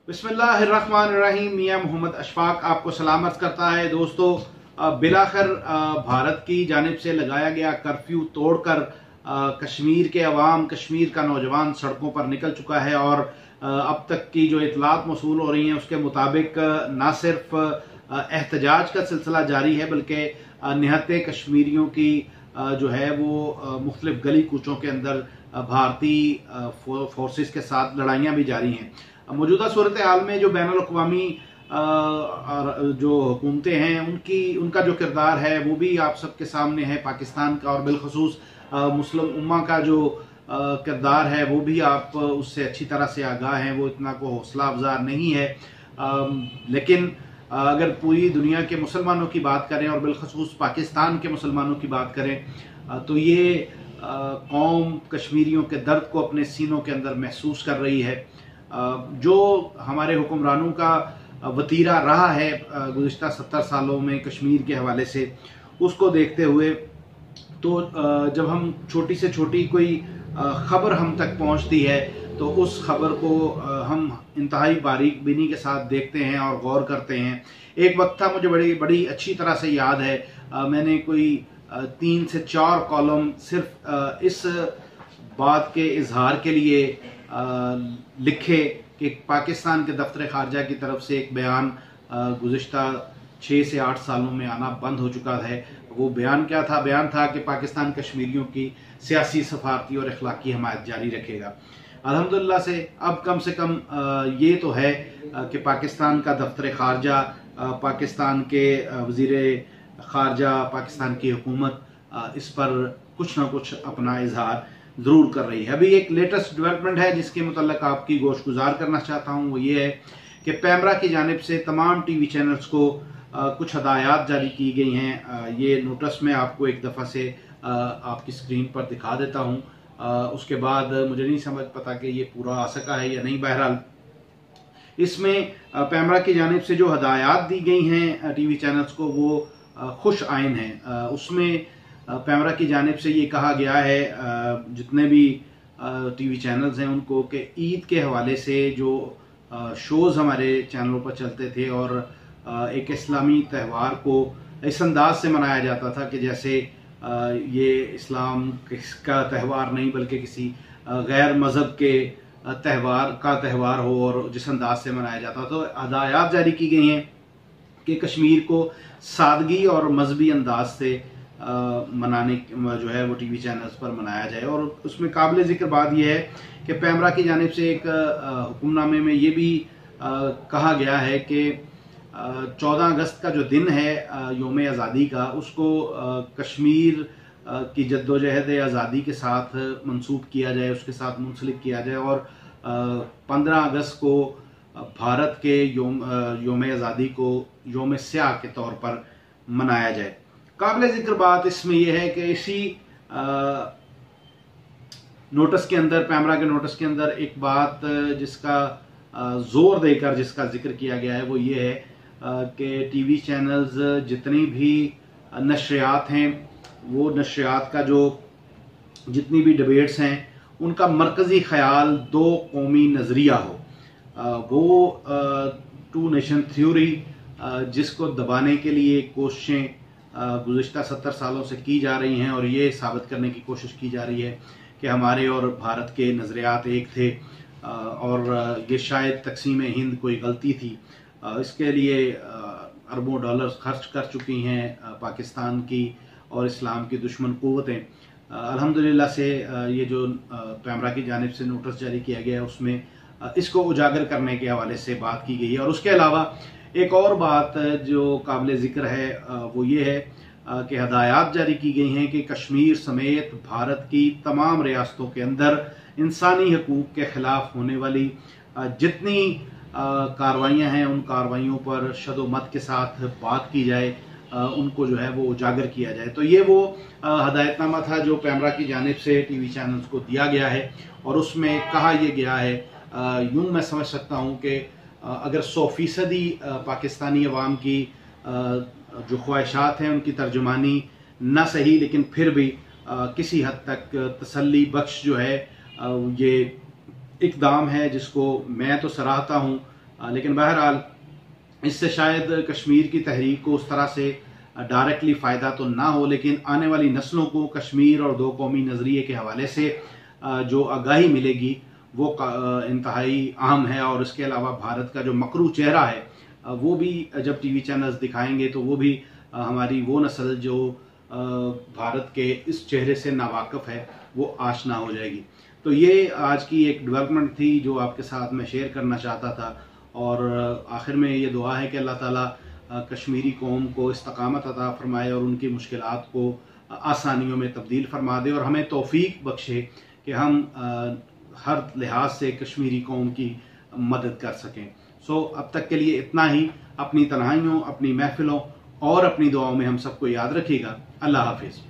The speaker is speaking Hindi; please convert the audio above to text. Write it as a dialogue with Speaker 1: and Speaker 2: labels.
Speaker 1: बिस्मिल्लाहिर्रहमानिर्रहीम। मियां मोहम्मद अशफाक आपको सलामत करता है। दोस्तों, बिलाखिर भारत की जानिब से लगाया गया कर्फ्यू तोड़कर कश्मीर के अवाम, कश्मीर का नौजवान सड़कों पर निकल चुका है और अब तक की जो इतलात मौसूल हो रही हैं उसके मुताबिक न सिर्फ एहतजाज का सिलसिला जारी है बल्कि निहत्ते कश्मीरियों की जो है वो मुख्तलिफ गली कूचों के अंदर भारतीय फोर्सेस के साथ लड़ाइयाँ भी जारी हैं। मौजूदा सूरत हाल में जो बैनुल अक़वामी जो हुकूमतें हैं उनका जो किरदार है वो भी आप सबके सामने है। पाकिस्तान का और बिलखसूस मुस्लिम उम्मा का जो किरदार है वो भी आप उससे अच्छी तरह से आगाह हैं। वो इतना को हौसला अफजा नहीं है, लेकिन अगर पूरी दुनिया के मुसलमानों की बात करें और बिलखसूस पाकिस्तान के मुसलमानों की बात करें तो ये कौम कश्मीरियों के दर्द को अपने सीनों के अंदर महसूस कर रही है। जो हमारे हुक्मरानों का वतीरा रहा है गुज़िश्ता 70 सालों में कश्मीर के हवाले से, उसको देखते हुए तो जब हम छोटी से छोटी कोई खबर हम तक पहुंचती है तो उस खबर को हम इंतहाई बारीक बीनी के साथ देखते हैं और गौर करते हैं। एक वक्त था, मुझे बड़ी अच्छी तरह से याद है, मैंने कोई 3 से 4 कॉलम सिर्फ इस बात के इजहार के लिए लिखे कि पाकिस्तान के दफ्तर खारजा की तरफ से एक बयान गुज़िश्ता 6 से 8 सालों में आना बंद हो चुका है। वो बयान क्या था? बयान था कि पाकिस्तान कश्मीरियों की सियासी, सफारती और अखलाकी हमायत जारी रखेगा। अल्हम्दुलिल्लाह से अब कम से कम ये तो है कि पाकिस्तान का दफ्तर खारजा, पाकिस्तान के वज़ीर खारजा, पाकिस्तान की हुकूमत इस पर कुछ ना कुछ अपना इजहार ज़रूर कर रही है। अभी एक लेटेस्ट डेवलपमेंट है जिसके मुतल्लिक़ आपकी गोशगुजार करना चाहता हूँ। वो ये है कि पैमरा की जानिब से तमाम टीवी चैनल्स को कुछ हदायत जारी की गई हैं। ये नोटिस मैं आपको एक दफ़ा से आपकी स्क्रीन पर दिखा देता हूँ। उसके बाद मुझे नहीं समझ पता कि ये पूरा आ सका है या नहीं। बहरहाल इसमें पैमरा की जानिब से जो हदायत दी गई हैं टीवी चैनल्स को वो खुश आइन हैं। उसमें पैमरा की जानिब से ये कहा गया है जितने भी टीवी चैनल्स हैं उनको कि ईद के हवाले से जो शोज़ हमारे चैनलों पर चलते थे और एक इस्लामी त्यौहार को इस अंदाज से मनाया जाता था कि जैसे ये इस्लाम का त्यौहार नहीं बल्कि किसी गैर मज़हब के त्यौहार हो और जिस अंदाज से मनाया जाता। तो हदायत जारी की गई हैं कि कश्मीर को सादगी और मजहबी अंदाज से मनाने जो है वो टीवी चैनल्स पर मनाया जाए। और उसमें काबिल ज़िक्र बात यह है कि पैमरा की जानिब से एक हुक्मनामे में ये भी कहा गया है कि 14 अगस्त का जो दिन है योम आज़ादी का, उसको कश्मीर की जद्दोजहद आज़ादी के साथ मंसूब किया जाए, उसके साथ मुंसलिक किया जाए और 15 अगस्त को भारत के योम आज़ादी को योम स्याह के तौर पर मनाया जाए। काबिल ज़िक्र बात इसमें यह है कि इसी नोटिस के अंदर, पैमरा के नोटिस के अंदर एक बात जिसका जोर देकर जिसका जिक्र किया गया है वो ये है कि टीवी चैनल्स जितनी भी नशरियात हैं वो नशरियात का जो जितनी भी डिबेट्स हैं उनका मरकज़ी ख्याल 2 कौमी नज़रिया हो। वो 2 नेशन थ्योरी जिसको दबाने के लिए कोशिशें गुज़िश्ता 70 सालों से की जा रही हैं और ये साबित करने की कोशिश की जा रही है कि हमारे और भारत के नज़रियात एक थे और ये शायद तक़सीम हिंद कोई गलती थी। इसके लिए अरबों डॉलर्स खर्च कर चुकी हैं पाकिस्तान की और इस्लाम की दुश्मन क़ुव्वतें। अल्हम्दुलिल्लाह से ये जो पैमरा की जानिब से नोटिस जारी किया गया है उसमें इसको उजागर करने के हवाले से बात की गई है। और उसके अलावा एक और बात जो काबिल ज़िक्र है वो ये है कि हदायत जारी की गई हैं कि कश्मीर समेत भारत की तमाम रियासतों के अंदर इंसानी हकूक़ के ख़िलाफ़ होने वाली जितनी कार्रवाइयाँ हैं उन कार्रवाइयों पर शदोमत के साथ बात की जाए, उनको जो है वो उजागर किया जाए। तो ये वो हदायतनामा था जो पैमरा की जानिब से टीवी चैनल्स को दिया गया है और उसमें कहा यह गया है, यूँ मैं समझ सकता हूँ कि अगर 100% पाकिस्तानी अवाम की जो ख्वाहिशात हैं उनकी तर्जुमानी न सही लेकिन फिर भी किसी हद तक तसल्ली बख्श जो है ये इक़दाम है जिसको मैं तो सराहता हूँ लेकिन बहरहाल इससे शायद कश्मीर की तहरीक को उस तरह से डायरेक्टली फ़ायदा तो ना हो, लेकिन आने वाली नस्लों को कश्मीर और दो कौमी नज़रिए के हवाले से जो आगाही मिलेगी वो इंतहाई अहम है। और इसके अलावा भारत का जो मकरू चेहरा है वो भी जब टीवी चैनल्स दिखाएंगे तो वो भी हमारी वो नस्ल जो भारत के इस चेहरे से नावाकिफ़ है वो आशना हो जाएगी। तो ये आज की एक डेवलपमेंट थी जो आपके साथ मैं शेयर करना चाहता था। और आखिर में ये दुआ है कि अल्लाह ताला कश्मीरी कौम को इस्तकामत अता फरमाए और उनकी मुश्किलात को आसानियों में तब्दील फरमा दे और हमें तौफीक बख्शे कि हम हर लिहाज से कश्मीरी कौम की मदद कर सकें। सो अब तक के लिए इतना ही। अपनी तन्हाइयों, अपनी महफिलों और अपनी दुआओं में हम सबको याद रखिएगा। अल्लाह हाफिज़।